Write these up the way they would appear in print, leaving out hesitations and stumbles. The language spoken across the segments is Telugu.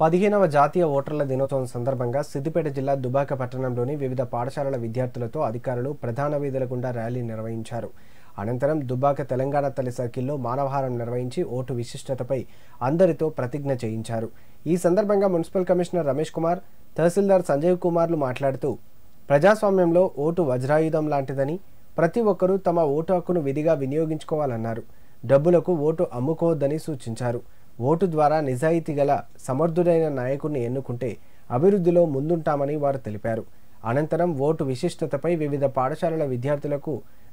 15వ జాతీయ ఓటర్ల దినోత్సవం సందర్భంగా సిద్దిపేట జిల్లా దుబాక పట్టణంలోని వివిధ పాఠశాలల విద్యార్థులతో అధికారులు ప్రధాన వీధుల గుండా ర్యాలీ నిర్వహించారు. అనంతరం దుబాక తెలంగాణ తల్లి సర్కిల్లో మానవహారం నిర్వహించి ఓటు విశిష్టతపై అందరితో ప్రతిజ్ఞ చేయించారు. ఈ సందర్భంగా మున్సిపల్ కమిషనర్ రమేష్ కుమార్, తహసీల్దార్ సంజయ్ కుమార్లు మాట్లాడుతూ ప్రజాస్వామ్యంలో ఓటు వజ్రాయుధం లాంటిదని, ప్రతి ఒక్కరూ తమ ఓటు హక్కును విధిగా వినియోగించుకోవాలన్నారు. డబ్బులకు ఓటు అమ్ముకోవద్దని సూచించారు. ఓటు ద్వారా నిజాయితీ గల సమర్థుడైన నాయకుడిని ఎన్నుకుంటే అభివృద్ధిలో ముందుంటామని వారు తెలిపారు. అనంతరం ఓటు విశిష్టతపై వివిధ పాఠశాలల విద్యార్థులకు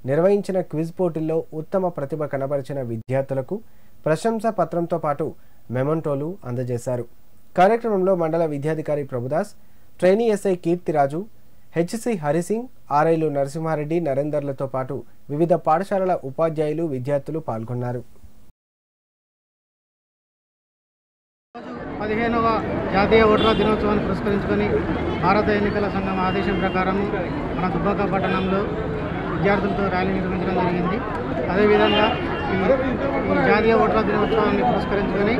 నిర్వహించిన క్విజ్ పోటీల్లో ఉత్తమ ప్రతిభ కనబరిచిన విద్యార్థులకు ప్రశంసా పత్రంతో పాటు మెమంటోలు అందజేశారు. కార్యక్రమంలో మండల విద్యాధికారి Prabhudas, trainee SI Keerthiraju, HC Harisingh, ఆర్ఐలు నరసింహారెడ్డి, నరేందర్లతో పాటు వివిధ పాఠశాలల ఉపాధ్యాయులు, విద్యార్థులు పాల్గొన్నారు. 15వ జాతీయ ఓటర్ల దినోత్సవాన్ని పురస్కరించుకొని భారత ఎన్నికల సంఘం ఆదేశం ప్రకారం మన దుబ్బాక పట్టణంలో విద్యార్థులతో ర్యాలీ నిర్వహించడం జరిగింది. అదేవిధంగా ఈ జాతీయ ఓటర్ల దినోత్సవాన్ని పురస్కరించుకొని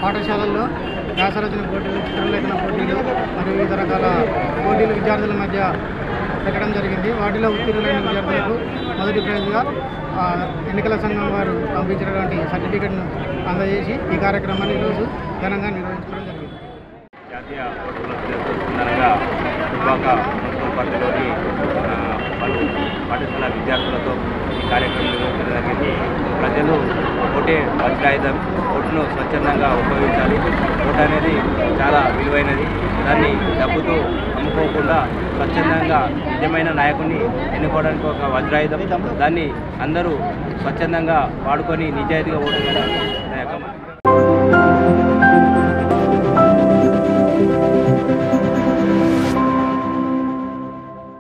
పాఠశాలల్లో వ్యాసరచన పోటీలు, చిత్రలేఖన పోటీలు మరియు వివిధ రకాల పోటీలు విద్యార్థుల మధ్య పెట్టడం జరిగింది. వాటిలో ఉత్తీర్ణులైన విద్యార్థులకు మొదటి ప్రైజ్గా ఎన్నికల సంఘం వారు పంపించినటువంటి సర్టిఫికెట్ను అందజేసి ఈ కార్యక్రమాన్ని ఈరోజు ఘనంగా నిర్వహించడం జరిగింది. జాతీయ ఓటర్ల దినోత్సవం సందర్భంగా దుబ్బాక మున్సిపల్ పరిధిలోని పలు పాఠశాల విద్యార్థులతో ఈ కార్యక్రమం నిర్వహించడం జరిగింది. ప్రజలు ఓటే వజ్రాయుధం, ఓటును స్వచ్ఛందంగా ఉపయోగించాలి. ఓటు అనేది చాలా విలువైనది. దాన్ని డబ్బుతో అమ్ముకోకుండా స్వచ్ఛందంగా నిజమైన నాయకుడిని ఎన్నుకోవడానికి ఒక వజ్రాయుధం. దాన్ని అందరూ స్వచ్ఛందంగా వాడుకొని నిజాయితీగా ఓటు